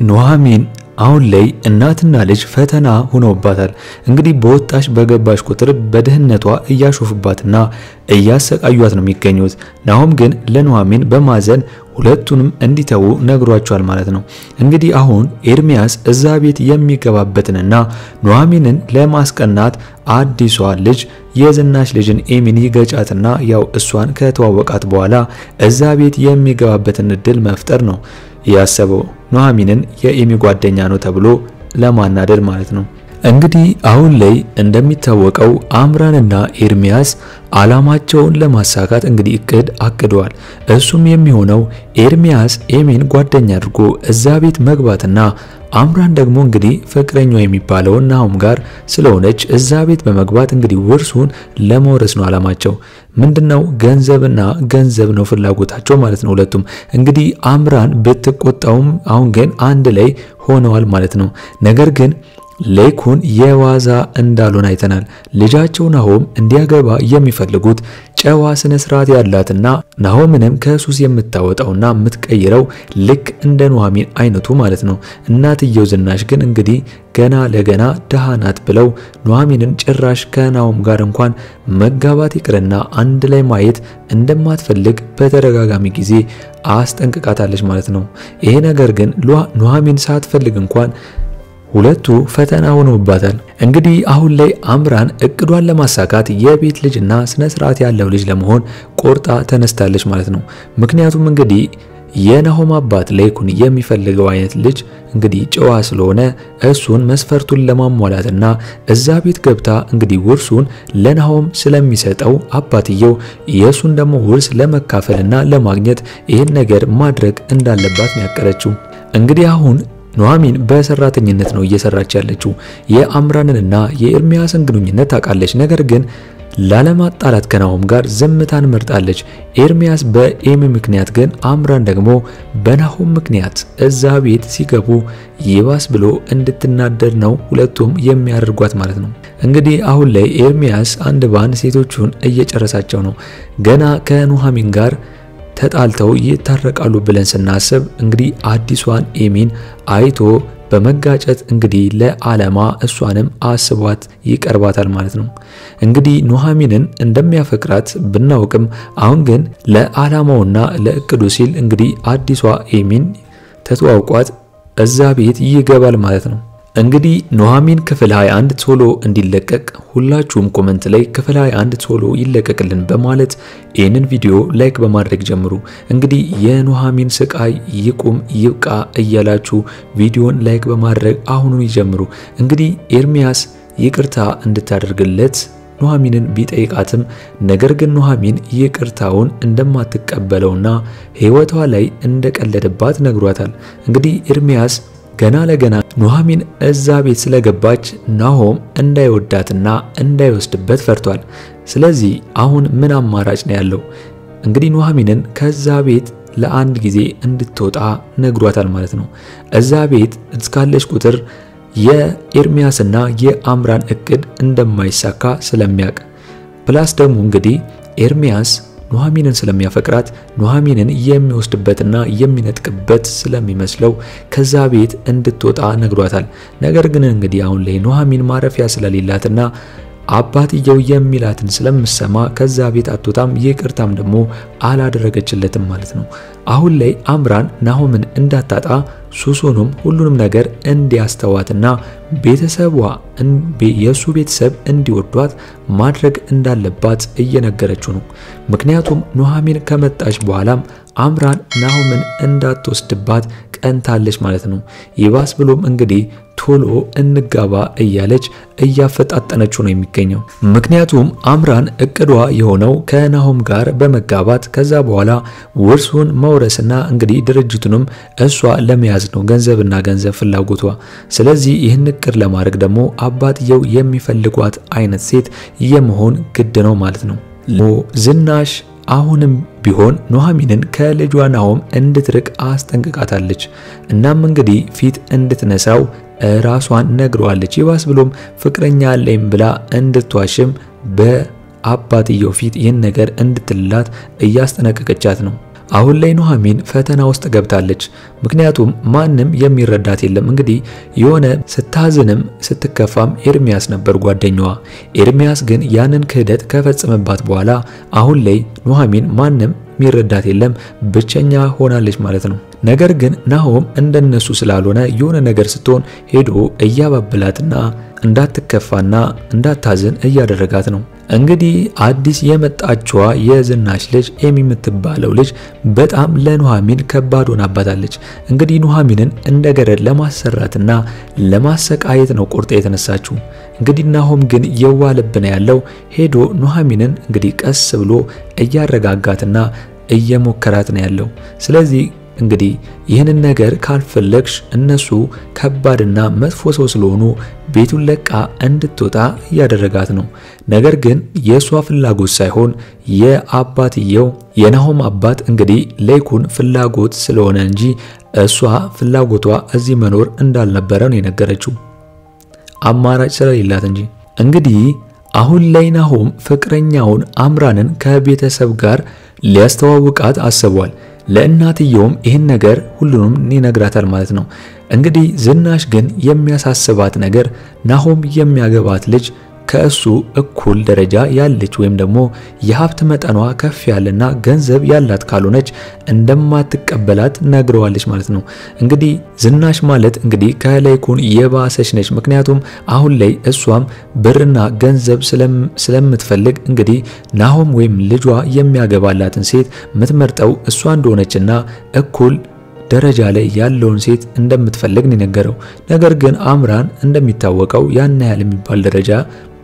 ኑሐሚን አሁን ላይ እናትና ልጅ ፈተና ሆነውባታል። እንግዲህ በወጣሽ በገባሽ ቁጥር በደህንነቷ እያሾፉባትና እያሰቃዩት ነው የሚገኙት። ናሆም ግን ለኑሐሚን በማዘን ሁለቱንም እንዲተው ነግሯቸዋል ማለት ነው። እንግዲህ አሁን ኤርሚያስ እዛ ቤት የሚገባበትንና ኑሐሚንን ለማስቀናት አዲሷ ልጅ የዝናሽ ልጅን ኤሚን ይገጫትና ያው እሷን ከተዋወቃት በኋላ እዛ ቤት የሚገባበትን እድል መፍጠር ነው ያሰበው። ኑሐሚንን የኤሚ ጓደኛ ነው ተብሎ ለማናደድ ማለት ነው። እንግዲህ አሁን ላይ እንደሚታወቀው አምራንና ኤርሚያስ አላማቸውን ለማሳካት እንግዲህ እቅድ አቅደዋል። እሱም የሚሆነው ኤርሚያስ ኤሚን ጓደኛ አድርጎ እዛ ቤት መግባትና አምራን ደግሞ እንግዲህ ፍቅረኛው የሚባለው ናሆም ጋር ስለሆነች እዛ ቤት በመግባት እንግዲህ ውርሱን ለመውረስ ነው አላማቸው። ምንድነው ገንዘብና ገንዘብ ነው ፍላጎታቸው ማለት ነው ሁለቱም። እንግዲህ አምራን ብትቆጣውም አሁን ግን አንድ ላይ ሆነዋል ማለት ነው። ነገር ግን ለይኩን የዋዛ እንዳልሆነ አይተናል። ልጃቸው ናሆም እንዲያገባ የሚፈልጉት ጨዋ ስነ ስርዓት ያላትና ናሆምንም ከሱስ የምታወጣውና የምትቀይረው ልክ እንደ ኑሐሚን አይነቱ ማለት ነው። እናትየው ዝናሽ ግን እንግዲህ ገና ለገና ደሃ ናት ብለው ኑሐሚንን ጭራሽ ከናሆም ጋር እንኳን መጋባት ይቅርና አንድ ላይ ማየት እንደማትፈልግ በተደጋጋሚ ጊዜ አስጠንቅቃታለች ማለት ነው። ይሄ ነገር ግን ኑሐሚን ሳትፈልግ እንኳን ሁለቱ ፈተና ሆነውባታል። እንግዲህ አሁን ላይ አምራን እቅዷን ለማሳካት የቤት ልጅና ስነ ስርዓት ያለው ልጅ ለመሆን ቆርጣ ተነስታለች ማለት ነው። ምክንያቱም እንግዲህ የናሆም አባት ለይኩን የሚፈልገው አይነት ልጅ እንግዲህ ጨዋ ስለሆነ እሱን መስፈርቱን ለማሟላትና እዛ ቤት ገብታ እንግዲህ ውርሱን ለናሆም ስለሚሰጠው አባትየው የሱን ደግሞ ውርስ ለመካፈልና ለማግኘት ይሄን ነገር ማድረግ እንዳለባት ነው ያቀረችው። እንግዲህ አሁን ኑሐሚን በሰራተኝነት ነው እየሰራች ያለችው። የአምራንንና የኤርሚያስን ግንኙነት ታውቃለች። ነገር ግን ላለማጣላት ከናሆም ጋር ዝምታን መርጣለች። ኤርሚያስ በኤሚ ምክንያት ግን አምራን ደግሞ በናሆም ምክንያት እዛ ቤት ሲገቡ ይባስ ብሎ እንድትናደድ ነው ሁለቱም የሚያደርጓት ማለት ነው። እንግዲህ አሁን ላይ ኤርሚያስ አንድ ባንድ ሴቶቹን እየጨረሳቸው ነው። ገና ከኑሐሚን ጋር ተጣልተው ይታረቃሉ ብለን ስናስብ እንግዲህ አዲሷን ኤሚን አይቶ በመጋጨት እንግዲህ ለዓለማ እሷንም አስቧት ይቀርባታል ማለት ነው። እንግዲህ ኑሐሚንን እንደሚያፈቅራት ብናውቅም አሁን ግን ለዓላማውና ለእቅዱ ሲል እንግዲህ አዲሷ ኤሚን ተተዋውቋት እዛ ቤት ይገባል ማለት ነው። እንግዲህ ኑሐሚን ክፍል 21 ቶሎ እንዲለቀቅ ሁላችሁም ኮሜንት ላይ ክፍል 21 ቶሎ ይለቀቅልን በማለት ይህንን ቪዲዮ ላይክ በማድረግ ጀምሩ። እንግዲህ የኑሐሚን ስቃይ ይቁም ይብቃ እያላችሁ ቪዲዮን ላይክ በማድረግ አሁኑን ይጀምሩ። እንግዲህ ኤርሚያስ ይቅርታ እንድታደርግለት ኑሐሚንን ቢጠይቃትም ነገር ግን ኑሐሚን ይቅርታውን እንደማትቀበለውና ሕይወቷ ላይ እንደቀለደባት ነግሯታል። እንግዲህ ኤርሚያስ ገና ለገና ኑሐሚን እዛ ቤት ስለገባች ናሆም እንዳይወዳትና እንዳይወስድበት ፈርቷል። ስለዚህ አሁን ምን አማራጭ ነው ያለው? እንግዲህ ኑሐሚንን ከዛ ቤት ለአንድ ጊዜ እንድትወጣ ነግሯታል ማለት ነው። እዛ ቤት እስካለች ቁጥር የኤርሚያስና የአምራን እቅድ እንደማይሳካ ስለሚያውቅ ፕላስ ደግሞ እንግዲህ ኤርሚያስ ኑሐሚንን ስለሚያፈቅራት ኑሐሚንን የሚወስድበትና የሚነጥቅበት ስለሚመስለው ከዛ ቤት እንድትወጣ ነግሯታል። ነገር ግን እንግዲህ አሁን ላይ ኑሐሚን ማረፊያ ስለሌላትና አባትየው የሚላትን ስለምሰማ ከዛ ቤት አትወጣም፣ ይቅርታም ደግሞ አላደረገችለትም ማለት ነው። አሁን ላይ አምራን ናሆምን እንዳታጣ ሱሱንም ሁሉንም ነገር እንዲያስተዋትና ቤተሰቧ የሱ ቤተሰብ እንዲወዷት ማድረግ እንዳለባት እየነገረችው ነው። ምክንያቱም ኑሐሚን ከመጣች በኋላም አምራን ናሆምን እንዳትወስድባት ቀንታለች ማለት ነው። ይባስ ብሎም እንግዲህ ቶሎ እንጋባ እያለች እያፈጣጠነችው ነው የሚገኘው። ምክንያቱም አምራን እቅዷ የሆነው ከናሆም ጋር በመጋባት ከዛ በኋላ ውርሱን መውረስና እንግዲህ ድርጅቱንም እሷ ለመያዝ ነው ገንዘብና ገንዘብ ፍላጎቷ። ስለዚህ ይህን እቅድ ለማድረግ ደግሞ አባትየው የሚፈልጓት አይነት ሴት የመሆን ግድ ነው ማለት ነው። ዝናሽ አሁንም ቢሆን ኑሐሚንን ከልጇ ናሆም እንድትርቅ አስጠንቅቃታለች። እናም እንግዲህ ፊት እንድትነሳው ራሷን ነግሯለች። ይባስ ብሎም ፍቅረኛ አለኝ ብላ እንድትዋሽም በአባትየው ፊት ይህን ነገር እንድትላት እያስጠነቀቀቻት ነው። አሁን ላይ ኑሐሚን ፈተና ውስጥ ገብታለች። ምክንያቱም ማንም የሚረዳት የለም። እንግዲህ የሆነ ስታዝንም ስትከፋም ኤርሚያስ ነበር ጓደኛዋ። ኤርሚያስ ግን ያንን ክህደት ከፈጸመባት በኋላ አሁን ላይ ኑሐሚን ማንም የሚረዳት የለም፣ ብቸኛ ሆናለች ማለት ነው። ነገር ግን ናሆም እንደነሱ ስላልሆነ የሆነ ነገር ስትሆን ሄዶ እያባበላትና እንዳትከፋና እንዳታዝን እያደረጋት ነው። እንግዲህ አዲስ የመጣችዋ የዝናሽ ልጅ ኤሚ የምትባለው ልጅ በጣም ለኑሐሚን ከባድ ሆናባታለች። እንግዲህ ኑሐሚንን እንደገረድ ለማሰራትና ለማሰቃየት ነው ቁርጥ የተነሳችው። እንግዲህ ናሆም ግን የዋልብ ነው ያለው። ሄዶ ኑሐሚንን እንግዲህ ቀስ ብሎ እያረጋጋትና እየሞከራት ነው ያለው። ስለዚህ እንግዲህ ይህንን ነገር ካልፈለግሽ እነሱ ከባድና መጥፎ ሰው ስለሆኑ ቤቱን ለቃ እንድትወጣ እያደረጋት ነው። ነገር ግን የሷ ፍላጎት ሳይሆን የአባትየው የናሆም አባት እንግዲህ ለይኩን ፍላጎት ስለሆነ እንጂ እሷ ፍላጎቷ እዚህ መኖር እንዳልነበረ ነው የነገረችው፣ አማራጭ ስለሌላት እንጂ። እንግዲህ አሁን ላይ ናሆም ፍቅረኛውን አምራንን ከቤተሰብ ጋር ሊያስተዋውቃት አስቧል። ለእናትየውም ይህን ነገር ሁሉንም ይነግራታል ማለት ነው። እንግዲህ ዝናሽ ግን የሚያሳስባት ነገር ናሆም የሚያገባት ልጅ ከእሱ እኩል ደረጃ ያለች ወይም ደግሞ የሀብት መጠኗ ከፍ ያለና ገንዘብ ያላት ካልሆነች እንደማትቀበላት ነግረዋለች ማለት ነው። እንግዲህ ዝናሽ ማለት እንግዲህ ከለይኩን የባሰች ነች። ምክንያቱም አሁን ላይ እሷም ብርና ገንዘብ ስለምትፈልግ እንግዲህ ናሆም ወይም ልጇ የሚያገባላትን ሴት የምትመርጠው እሷ እንደሆነችና እኩል ደረጃ ላይ ያለውን ሴት እንደምትፈልግ ነው የነገረው። ነገር ግን አምራን እንደሚታወቀው ያን ያህል የሚባል ደረጃ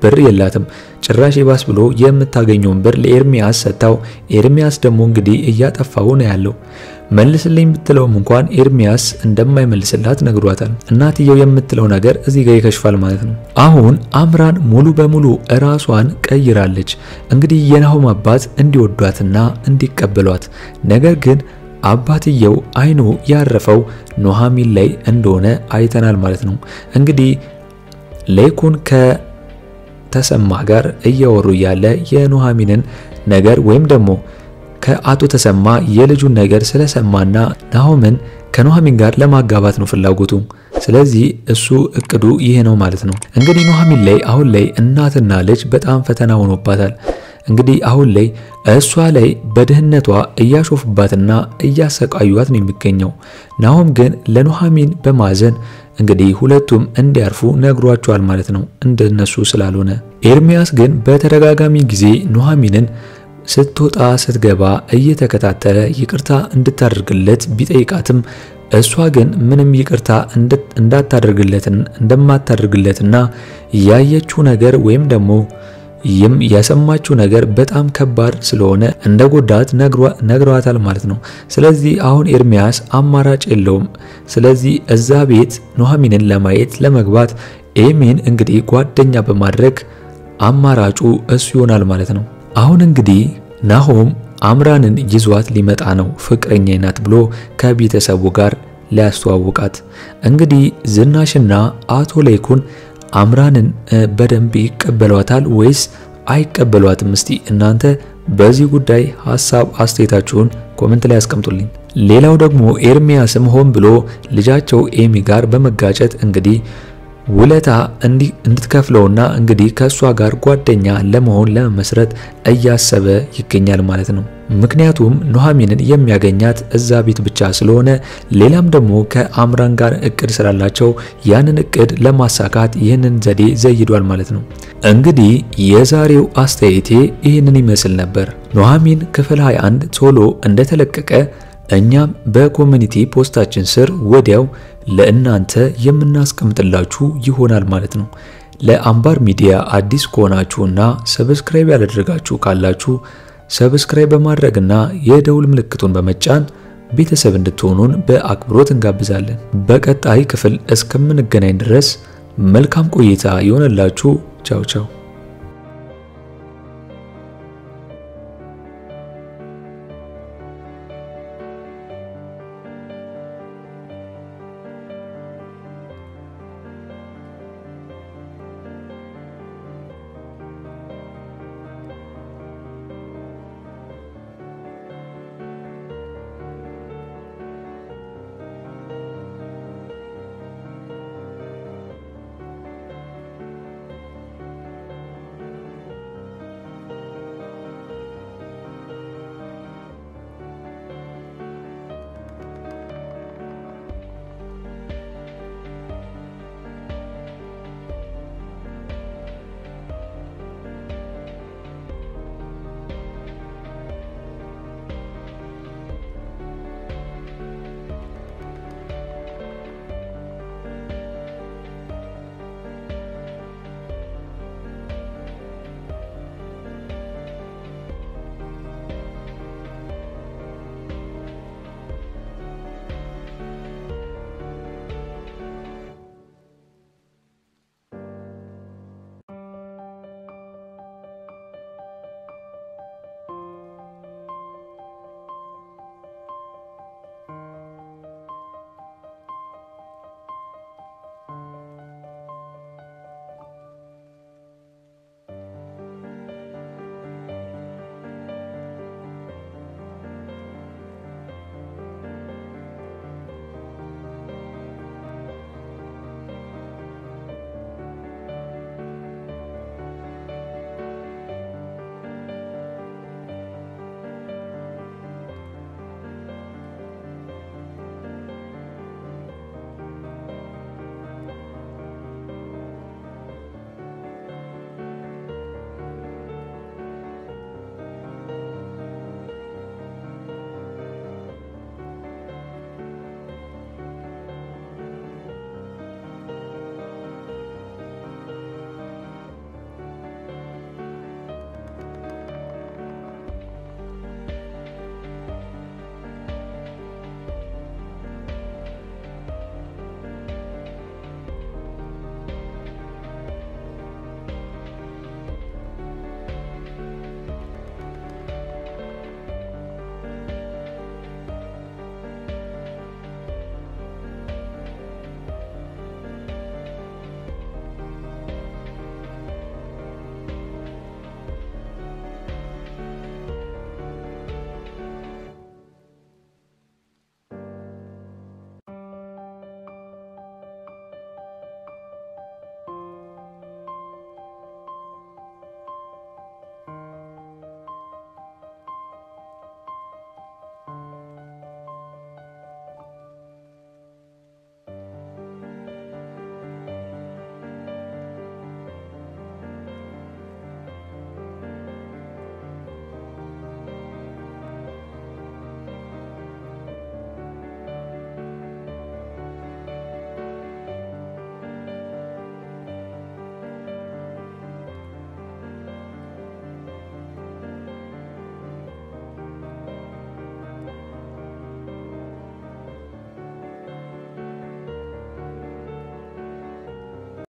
ብር የላትም። ጭራሽ ይባስ ብሎ የምታገኘውን ብር ለኤርሚያስ ሰጣው። ኤርሚያስ ደግሞ እንግዲህ እያጠፋው ነው ያለው። መልስልኝ ብትለውም እንኳን ኤርሚያስ እንደማይመልስላት ነግሯታል። እናትየው የምትለው ነገር እዚህ ጋር ይከሽፋል ማለት ነው። አሁን አምራን ሙሉ በሙሉ ራሷን ቀይራለች። እንግዲህ የናሆም አባት እንዲወዷትና እንዲቀበሏት፣ ነገር ግን አባትየው አይኑ ያረፈው ኑሐሚን ላይ እንደሆነ አይተናል ማለት ነው። እንግዲህ ለይኩን ከተሰማ ጋር እያወሩ ያለ የኑሐሚንን ነገር ወይም ደግሞ ከአቶ ተሰማ የልጁን ነገር ስለሰማና ናሆምን ከኑሐሚን ጋር ለማጋባት ነው ፍላጎቱ። ስለዚህ እሱ እቅዱ ይሄ ነው ማለት ነው። እንግዲህ ኑሐሚን ላይ አሁን ላይ እናትና ልጅ በጣም ፈተና ሆኖባታል። እንግዲህ አሁን ላይ እሷ ላይ በድህነቷ እያሾፉባትና እያሰቃዩት ነው የሚገኘው። ናሆም ግን ለኑሐሚን በማዘን እንግዲህ ሁለቱም እንዲያርፉ ነግሯቸዋል ማለት ነው፣ እንደነሱ ስላልሆነ። ኤርሚያስ ግን በተደጋጋሚ ጊዜ ኑሐሚንን ስትወጣ ስትገባ እየተከታተለ ይቅርታ እንድታደርግለት ቢጠይቃትም እሷ ግን ምንም ይቅርታ እንደማታደርግለትና ያየችው ነገር ወይም ደግሞ ያሰማችው ነገር በጣም ከባድ ስለሆነ እንደጎዳት ነግሯታል ማለት ነው። ስለዚህ አሁን ኤርሚያስ አማራጭ የለውም። ስለዚህ እዛ ቤት ኑሐሚንን ለማየት ለመግባት ኤሚን እንግዲህ ጓደኛ በማድረግ አማራጩ እሱ ይሆናል ማለት ነው። አሁን እንግዲህ ናሆም አምራንን ይዟት ሊመጣ ነው። ፍቅረኛዬ ናት ብሎ ከቤተሰቡ ጋር ሊያስተዋውቃት። እንግዲህ ዝናሽና አቶ ለይኩን አምራንን በደንብ ይቀበሏታል ወይስ አይቀበሏትም? እስቲ እናንተ በዚህ ጉዳይ ሐሳብ አስተያየታችሁን ኮሜንት ላይ አስቀምጡልኝ። ሌላው ደግሞ ኤርሚያስም ሆን ብሎ ልጃቸው ኤሚ ጋር በመጋጨት እንግዲህ ውለታ እንድትከፍለውና እንግዲህ ከሷ ጋር ጓደኛ ለመሆን ለመመስረት እያሰበ ይገኛል ማለት ነው። ምክንያቱም ኑሐሚንን የሚያገኛት እዛ ቤት ብቻ ስለሆነ ሌላም ደግሞ ከአምራን ጋር እቅድ ስላላቸው ያንን እቅድ ለማሳካት ይህንን ዘዴ ዘይዷል ማለት ነው። እንግዲህ የዛሬው አስተያየቴ ይህንን ይመስል ነበር። ኑሐሚን ክፍል 21 ቶሎ እንደተለቀቀ እኛም በኮሚኒቲ ፖስታችን ስር ወዲያው ለእናንተ የምናስቀምጥላችሁ ይሆናል ማለት ነው። ለአምባር ሚዲያ አዲስ ከሆናችሁና ሰብስክራይብ ያላደረጋችሁ ካላችሁ ሰብስክራይብ በማድረግና የደውል ምልክቱን በመጫን ቤተሰብ እንድትሆኑን በአክብሮት እንጋብዛለን። በቀጣይ ክፍል እስከምንገናኝ ድረስ መልካም ቆይታ ይሆንላችሁ። ቻው ቻው።